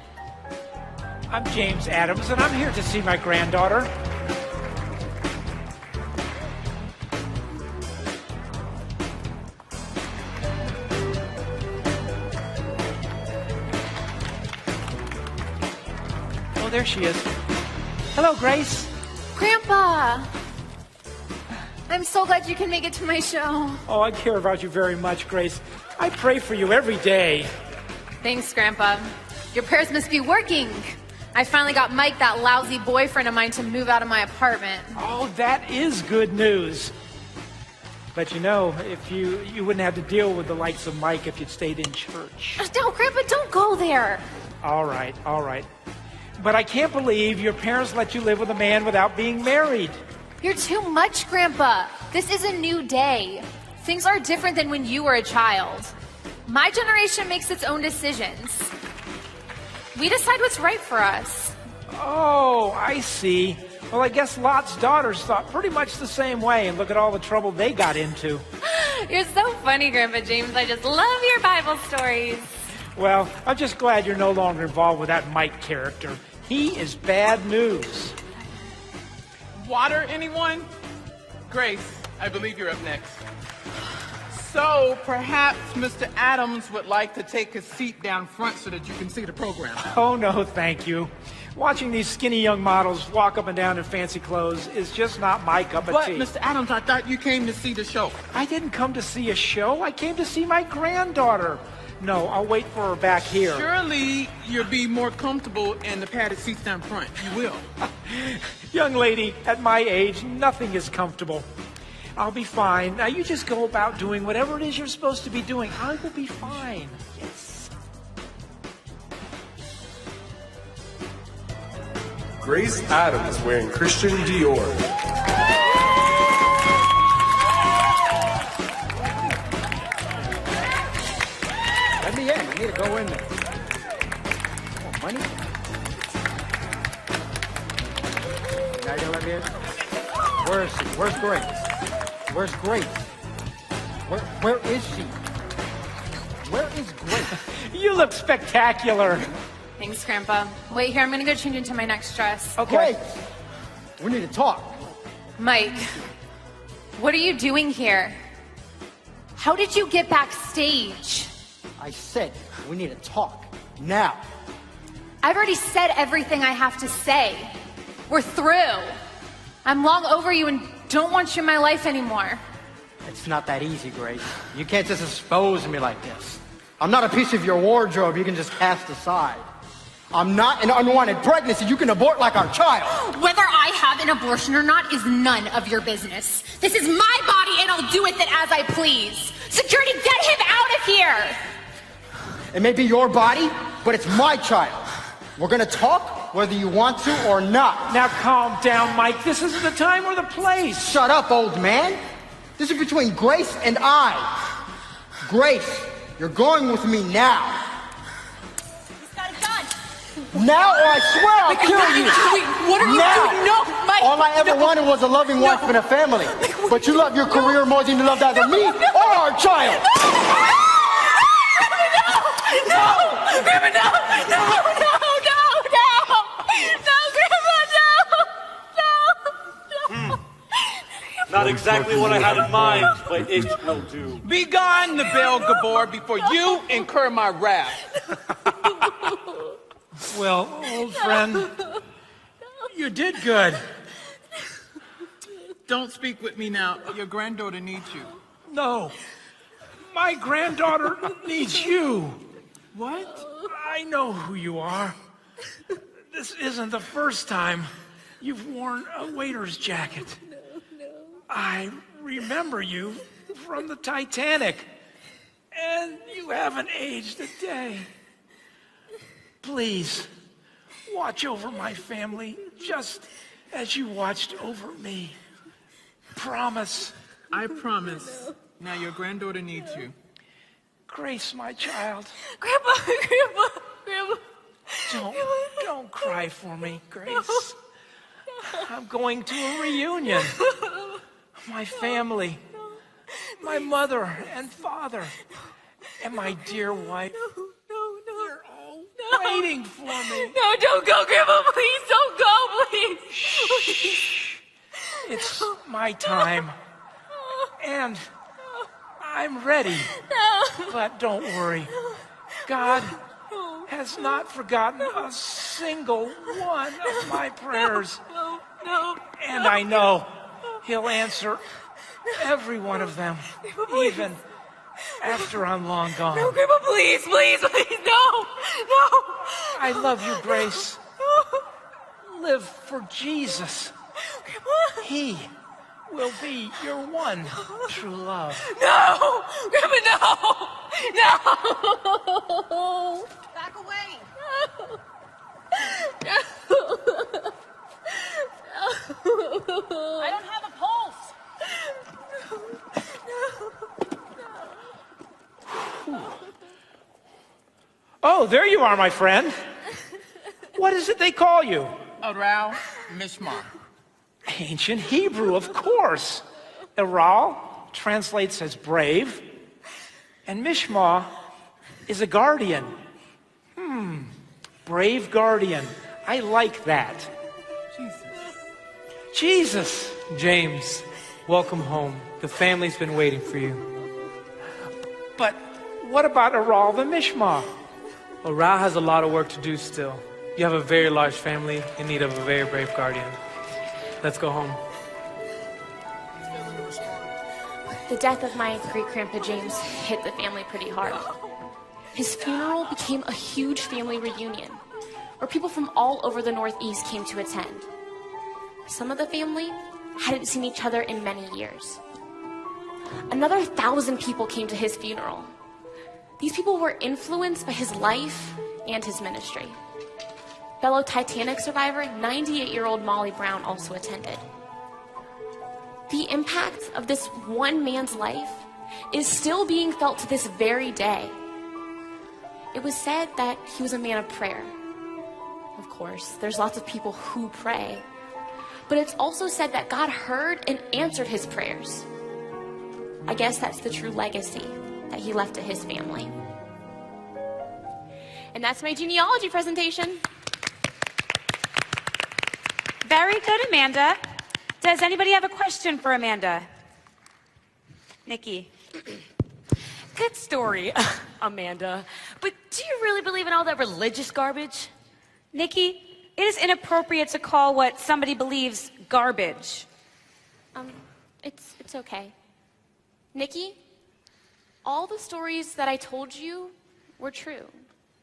I'm James Adams, and I'm here to see my granddaughter. Oh, there she is. Hello, Grace. Grandpa! I'm so glad you can make it to my show. Oh, I care about you very much, Grace. I pray for you every day. Thanks, Grandpa. Your prayers must be working. I finally got Mike, that lousy boyfriend of mine, to move out of my apartment. Oh, that is good news. But you know, if you wouldn't have to deal with the likes of Mike if you'd stayed in church. No, Grandpa, don't go there. All right, all right. But I can't believe your parents let you live with a man without being married. You're too much, Grandpa. This is a new day. Things are different than when you were a child. My generation makes its own decisions. We decide what's right for us. Oh, I see. Well, I guess Lot's daughters thought pretty much the same way, and look at all the trouble they got into. You're so funny, Grandpa James. I just love your Bible stories. Well, I'm just glad you're no longer involved with that Mike character. He is bad news. Water, anyone? Grace, I believe you're up next. So perhaps Mr. Adams would like to take a seat down front so that you can see the program. Oh, no, thank you. Watching these skinny young models walk up and down in fancy clothes is just not my cup of tea. But, Mr. Adams, I thought you came to see the show. I didn't come to see a show. I came to see my granddaughter. No, I'll wait for her back here. Surely you'll be more comfortable in the padded seats down front. You will. Young lady, at my age, nothing is comfortable. I'll be fine. Now you just go about doing whatever it is you're supposed to be doing. I will be fine. Yes. Grace Adams wearing Christian Dior. Let me in. I need to go in there. Oh, money? Now you let me in? Where's she? Where's Grace? Where's Grace? Where is she? Where is Grace? You look spectacular. Thanks, Grandpa. Wait here, I'm gonna go change into my next dress. Okay. We need to talk. Mike, what are you doing here? How did you get backstage? I said we need to talk. Now. I've already said everything I have to say. We're through. I'm long over you and don't want you in my life anymore. It's not that easy, Grace. You can't just expose me like this. I'm not a piece of your wardrobe you can just cast aside. I'm not an unwanted pregnancy. You can abort like our child. Whether I have an abortion or not is none of your business. This is my body and I'll do with it as I please. Security, get him out of here! It may be your body, but it's my child. We're gonna talk whether you want to or not. Now calm down, Mike. This isn't the time or the place. Shut up, old man. This is between Grace and I. Grace, you're going with me now. Now or I swear I'll kill you! Wait, what are you doing? No, Mike! All I ever wanted was a loving wife and a family. But you love your career more than you loved either me or our child! No! Grandma, no! No, no, no, no! No, Grandma, no! No! Not exactly what I had in mind, but it will do. Be gone, Nabil Gabor, before you incur my wrath. Well, old friend, you did good. Don't speak with me now. Your granddaughter needs you. No, my granddaughter needs you. What? I know who you are. This isn't the first time you've worn a waiter's jacket. I remember you from the Titanic, and you haven't aged a day. Please, watch over my family just as you watched over me. Promise. I promise. Now your granddaughter needs you. Grace, my child. Grandma, Grandma. Don't cry for me, Grace. I'm going to a reunion. My family, my mother and father, and my dear wife. They're all waiting for me. No, don't go, Grandma, please. Don't go, please. Shh. It's my time. And I'm ready. But don't worry. God has not forgotten a single one of my prayers. No. And I know He'll answer every one of them, even after I'm long gone. No, Grandma, please, no. I love you, Grace. Live for Jesus. He will be your one true love. No! Grandma, no! Back away. I don't have a pulse. Oh, there you are, my friend. What is it they call you? Aral Mishmar. Ancient Hebrew, of course. Aral translates as brave, and Mishmah is a guardian. Brave guardian. I like that. Jesus. James, welcome home. The family's been waiting for you. But what about Aral the Mishmah? Aral has a lot of work to do still. You have a very large family in need of a very brave guardian. Let's go home. The death of my great-grandpa James hit the family pretty hard. His funeral became a huge family reunion where people from all over the Northeast came to attend. Some of the family hadn't seen each other in many years. Another 1,000 people came to his funeral. These people were influenced by his life and his ministry. Fellow Titanic survivor, 98-year-old Molly Brown, also attended. The impact of this one man's life is still being felt to this very day. It was said that he was a man of prayer. Of course, there's lots of people who pray. But it's also said that God heard and answered his prayers. I guess that's the true legacy that he left to his family. And that's my genealogy presentation. Very good, Amanda. Does anybody have a question for Amanda? Nikki. Good story, Amanda. But do you really believe in all that religious garbage? Nikki, it is inappropriate to call what somebody believes garbage. It's okay. Nikki, all the stories that I told you were true.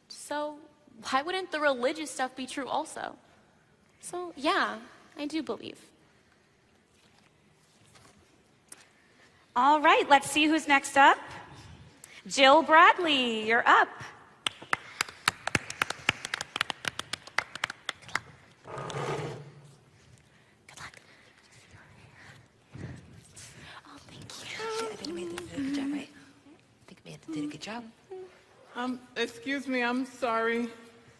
So why wouldn't the religious stuff be true also? So, yeah, I do believe. All right, let's see who's next up. Jill Bradley, you're up. Did a good job. Excuse me, I'm sorry.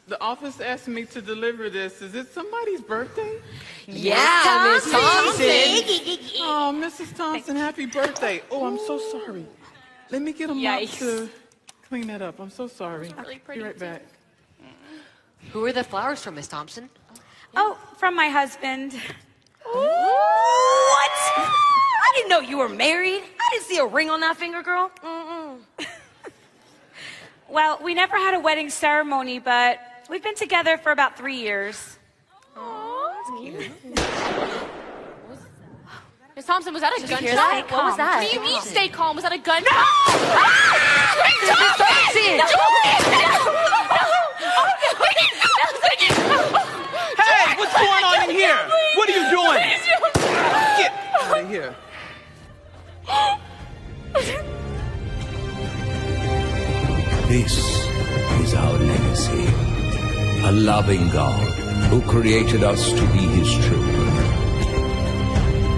The office asked me to deliver this. Is it somebody's birthday? Yeah, Miss Thompson. Oh, Mrs. Thompson, happy birthday. Oh, I'm so sorry. Let me get a mop to clean that up. I'm so sorry. Really pretty Be right back. Who are the flowers from, Miss Thompson? Oh, from my husband. What? I didn't know you were married. I didn't see a ring on that finger, girl. Well, we never had a wedding ceremony, but we've been together for about 3 years. That's cute. Miss Thompson, was that a gunshot? hear that? What was that? Stay What do you mean, calm. stay calm? Was that a gunshot? No! Hey, what's going on in here? What are you doing? Get out of here. This is our legacy. A loving God who created us to be his children.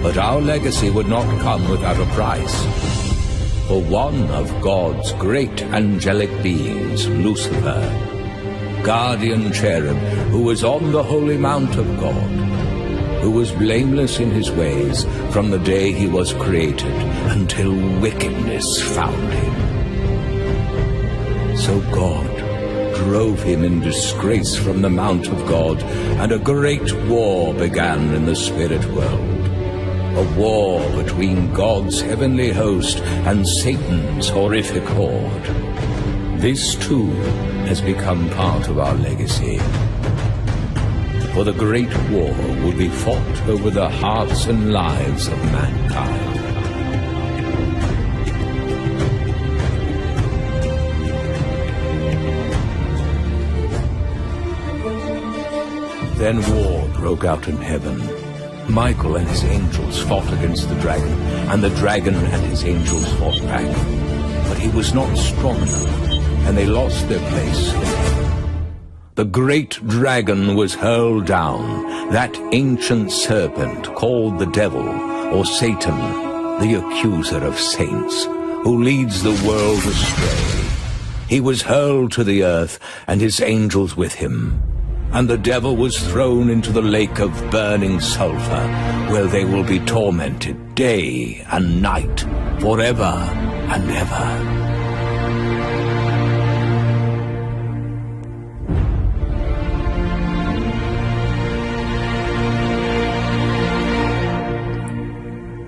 But our legacy would not come without a price. For one of God's great angelic beings, Lucifer, guardian cherub, who was on the holy mount of God, who was blameless in his ways from the day he was created until wickedness found him. So God drove him in disgrace from the mount of God, and a great war began in the spirit world. A war between God's heavenly host and Satan's horrific horde. This too has become part of our legacy. For the great war will be fought over the hearts and lives of mankind. Then war broke out in heaven. Michael and his angels fought against the dragon, and the dragon and his angels fought back. But he was not strong enough, and they lost their place in heaven. The great dragon was hurled down, that ancient serpent called the devil, or Satan, the accuser of saints, who leads the world astray. He was hurled to the earth, and his angels with him. And the devil was thrown into the lake of burning sulfur, where they will be tormented day and night, forever and ever.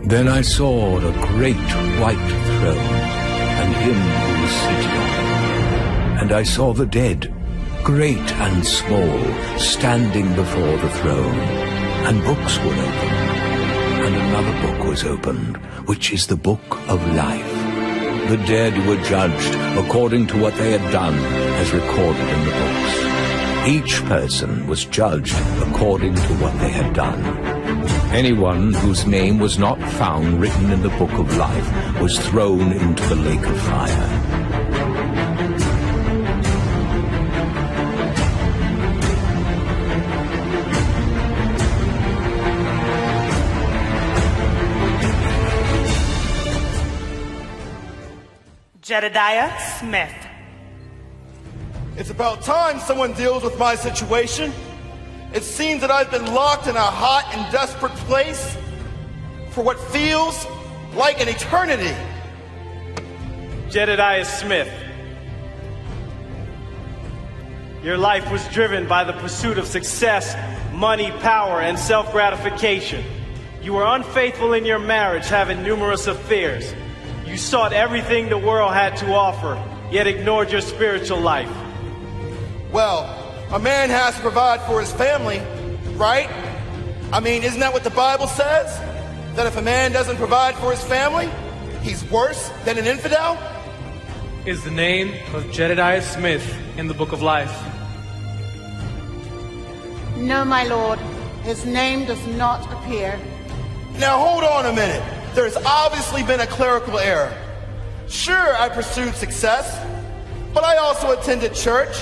Then I saw a great white throne, and him who was sitting on it. And I saw the dead, great and small, standing before the throne, and books were opened, and another book was opened, which is the book of life. The dead were judged according to what they had done, as recorded in the books. Each person was judged according to what they had done. Anyone whose name was not found written in the book of life was thrown into the lake of fire. Jedediah Smith. It's about time someone deals with my situation. It seems that I've been locked in a hot and desperate place for what feels like an eternity. Jedediah Smith. Your life was driven by the pursuit of success, money, power, and self-gratification. You were unfaithful in your marriage, having numerous affairs. You sought everything the world had to offer, yet ignored your spiritual life. Well, a man has to provide for his family, right? I mean, isn't that what the Bible says? That if a man doesn't provide for his family, he's worse than an infidel? Is the name of Jedediah Smith in the book of life? No, my lord. His name does not appear. Now hold on a minute. There's obviously been a clerical error. Sure, I pursued success, but I also attended church.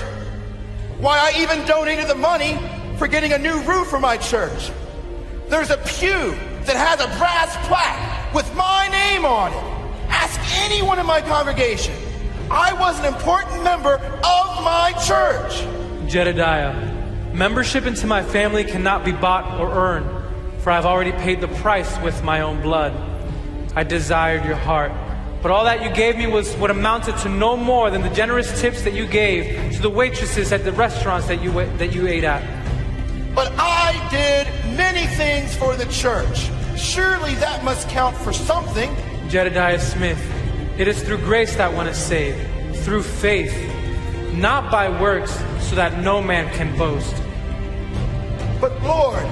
Why, I even donated the money for getting a new roof for my church. There's a pew that has a brass plaque with my name on it. Ask anyone in my congregation. I was an important member of my church. Jedediah, membership into my family cannot be bought or earned, for I've already paid the price with my own blood. I desired your heart, but all that you gave me was what amounted to no more than the generous tips that you gave to the waitresses at the restaurants that you ate at. But I did many things for the church. Surely that must count for something. Jedediah Smith, it is through grace that one is saved, through faith, not by works, so that no man can boast. But Lord,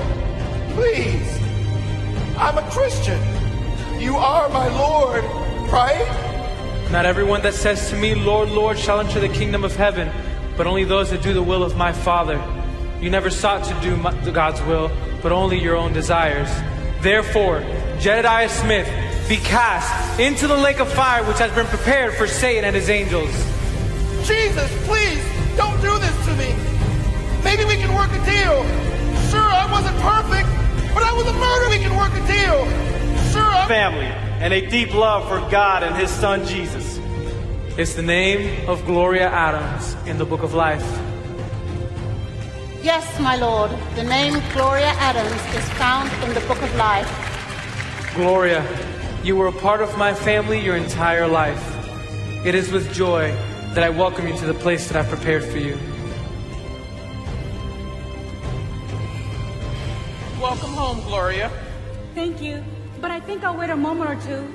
please, I'm a Christian. You are my Lord, right? Not everyone that says to me, Lord, Lord, shall enter the kingdom of heaven, but only those that do the will of my Father. You never sought to do God's will, but only your own desires. Therefore, Jedediah Smith, be cast into the lake of fire which has been prepared for Satan and his angels. Jesus, please, don't do this to me. Maybe we can work a deal. Sure, I wasn't perfect, but I was a murderer. We can work a deal. Sure, family and a deep love for God and his son Jesus. It's the name of Gloria Adams in the Book of Life. Yes, my lord. The name Gloria Adams is found in the Book of Life. Gloria, you were a part of my family your entire life. It is with joy that I welcome you to the place that I've prepared for you. Welcome home, Gloria. Thank you, but I think I'll wait a moment or two.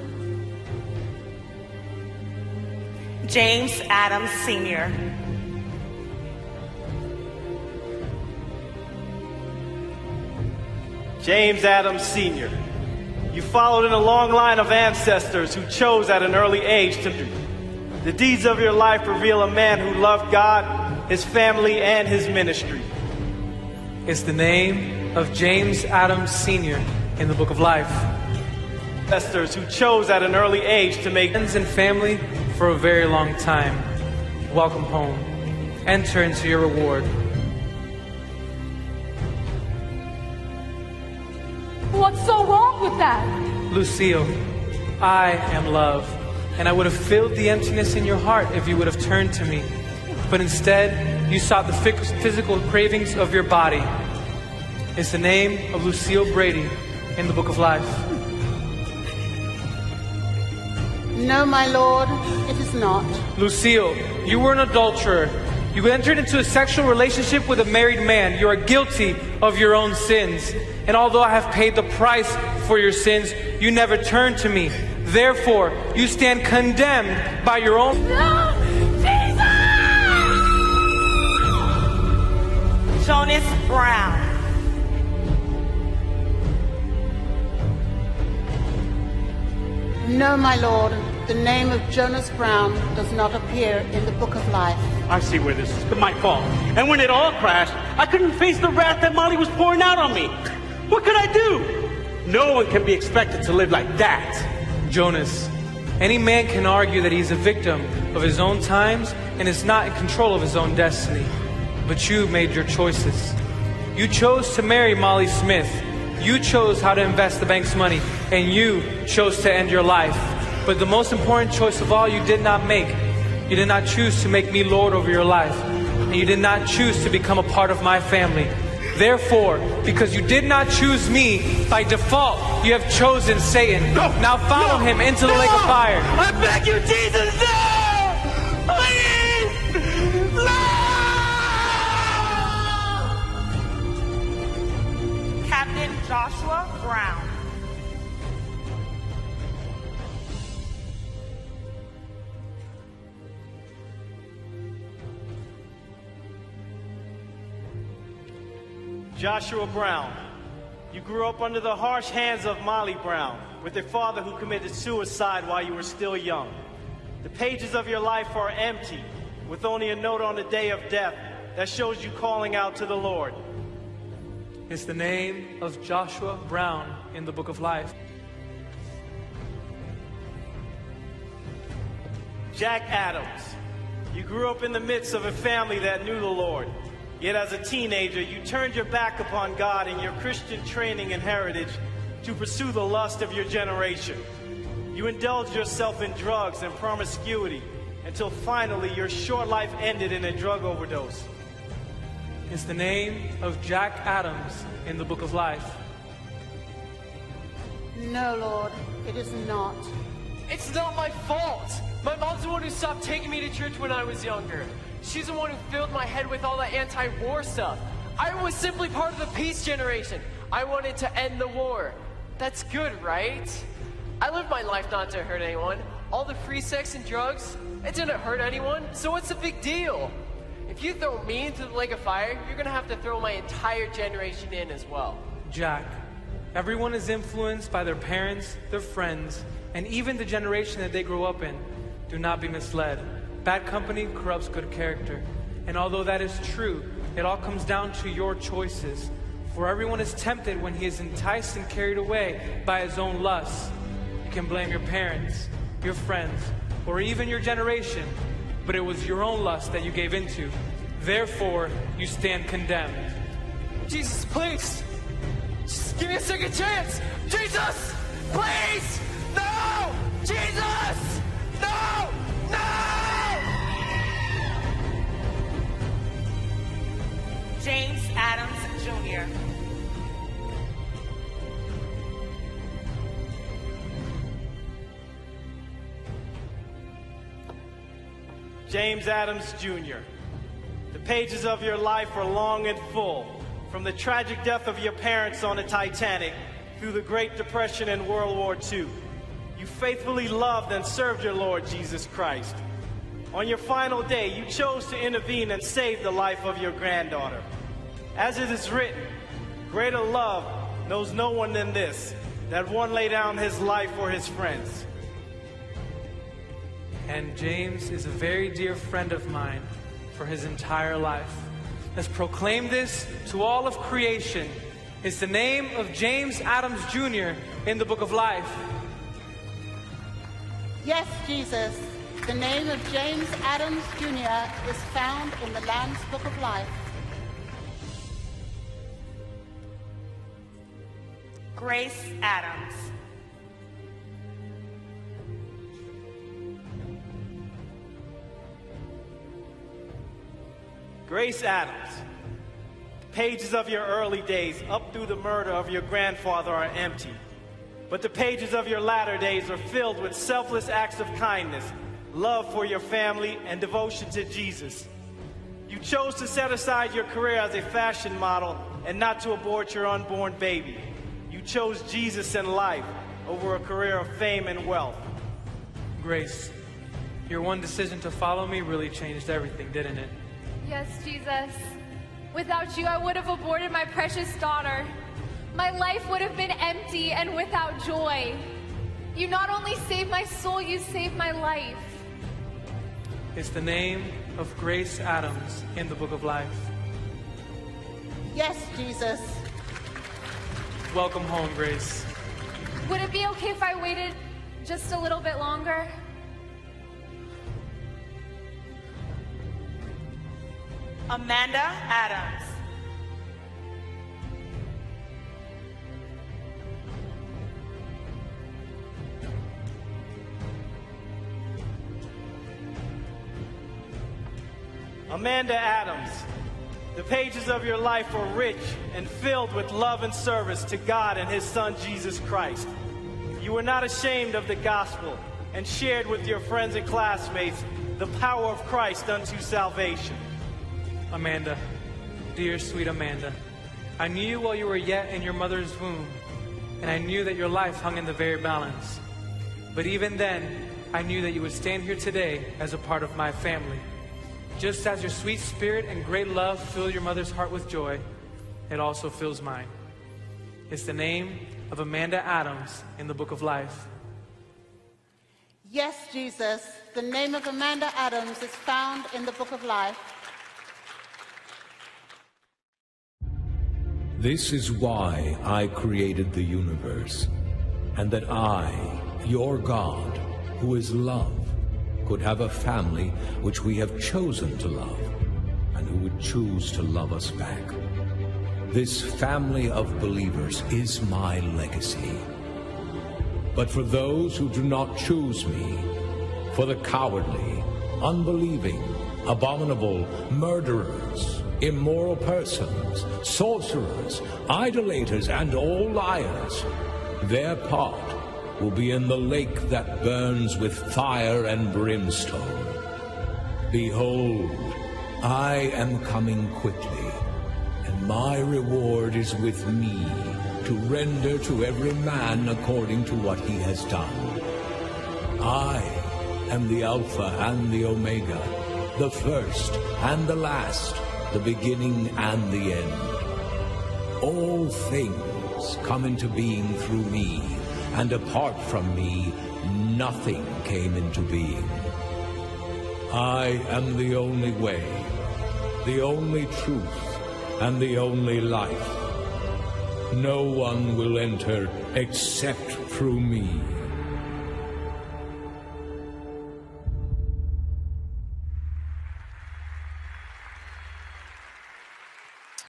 James Adams Sr. James Adams Sr. You followed in a long line of ancestors who chose at an early age to do. The deeds of your life reveal a man who loved God, his family, and his ministry. It's the name of James Adams Sr. in the Book of Life. Ancestors who chose at an early age to make friends and family for a very long time. Welcome home. Enter into your reward. What's so wrong with that? Lucille, I am love, and I would have filled the emptiness in your heart if you would have turned to me. But instead, you sought the physical cravings of your body. It's the name of Lucille Brady in the Book of Life. No, my lord, it is not. Lucille, you were an adulterer. You entered into a sexual relationship with a married man. You are guilty of your own sins. And although I have paid the price for your sins, you never turned to me. Therefore, you stand condemned by your own... No! Jesus! Jonas Brown. No, my lord. The name of Jonas Brown does not appear in the Book of Life. I see where this is my fault. And when it all crashed, I couldn't face the wrath that Molly was pouring out on me. What could I do? No one can be expected to live like that. Jonas, any man can argue that he's a victim of his own times and is not in control of his own destiny. But you made your choices. You chose to marry Molly Smith. You chose how to invest the bank's money. And you chose to end your life. But the most important choice of all you did not make. You did not choose to make me Lord over your life. And you did not choose to become a part of my family. Therefore, because you did not choose me, by default, you have chosen Satan. Now follow him into the lake of fire. I beg you, Jesus, no! Please! No! Captain Joshua Brown. Joshua Brown, you grew up under the harsh hands of Molly Brown, with a father who committed suicide while you were still young. The pages of your life are empty, with only a note on the day of death that shows you calling out to the Lord. is the name of Joshua Brown in the Book of Life. Jack Adams, you grew up in the midst of a family that knew the Lord. Yet as a teenager, you turned your back upon God and your Christian training and heritage to pursue the lust of your generation. You indulged yourself in drugs and promiscuity until finally your short life ended in a drug overdose. It's the name of Jack Adams in the Book of Life. No, Lord, it is not. It's not my fault. My mom's the one who stopped taking me to church when I was younger. She's the one who filled my head with all that anti-war stuff. I was simply part of the peace generation. I wanted to end the war. That's good, right? I lived my life not to hurt anyone. All the free sex and drugs, it didn't hurt anyone, so what's the big deal? If you throw me into the lake of fire, you're gonna have to throw my entire generation in as well. Jack, everyone is influenced by their parents, their friends, and even the generation that they grew up in. Do not be misled. Bad company corrupts good character. And although that is true, it all comes down to your choices. For everyone is tempted when he is enticed and carried away by his own lusts. You can blame your parents, your friends, or even your generation, but it was your own lust that you gave into. Therefore, you stand condemned. Jesus, please! Just give me a second chance! Jesus! Please! No! Jesus! No! No! James Adams Jr. James Adams Jr., the pages of your life are long and full, from the tragic death of your parents on the Titanic through the Great Depression and World War II. You faithfully loved and served your Lord Jesus Christ. On your final day, you chose to intervene and save the life of your granddaughter. As it is written, greater love knows no one than this, that one lay down his life for his friends. And James is a very dear friend of mine for his entire life. Let's proclaim this to all of creation. It's the name of James Adams Jr. in the Book of Life. Yes, Jesus, the name of James Adams Jr. is found in the Lamb's Book of Life. Grace Adams. Grace Adams, the pages of your early days up through the murder of your grandfather are empty, but the pages of your latter days are filled with selfless acts of kindness, love for your family, and devotion to Jesus. You chose to set aside your career as a fashion model and not to abort your unborn baby. You chose Jesus and life over a career of fame and wealth. Grace, your one decision to follow me really changed everything, didn't it? Yes, Jesus. Without you, I would have aborted my precious daughter. My life would have been empty and without joy. You not only saved my soul, you saved my life. It's the name of Grace Adams in the Book of Life. Yes, Jesus. Welcome home, Grace. Would it be okay if I waited just a little bit longer? Amanda Adams. Amanda Adams, the pages of your life are rich and filled with love and service to God and His Son, Jesus Christ. You were not ashamed of the gospel and shared with your friends and classmates the power of Christ unto salvation. Amanda, dear sweet Amanda, I knew you while you were yet in your mother's womb, and I knew that your life hung in the very balance. But even then, I knew that you would stand here today as a part of my family. Just as your sweet spirit and great love fill your mother's heart with joy, it also fills mine. It's the name of Amanda Adams in the Book of Life. Yes, Jesus, the name of Amanda Adams is found in the Book of Life. This is why I created the universe, and that I, your God, who is love, could have a family which we have chosen to love, and who would choose to love us back. This family of believers is my legacy. But for those who do not choose me, for the cowardly, unbelieving, abominable, murderers, immoral persons, sorcerers, idolaters, and all liars, their part will be in the lake that burns with fire and brimstone. Behold, I am coming quickly, and my reward is with me, to render to every man according to what he has done. I am the Alpha and the Omega, the first and the last, the beginning and the end. All things come into being through me, and apart from me, nothing came into being. I am the only way, the only truth, and the only life. No one will enter except through me.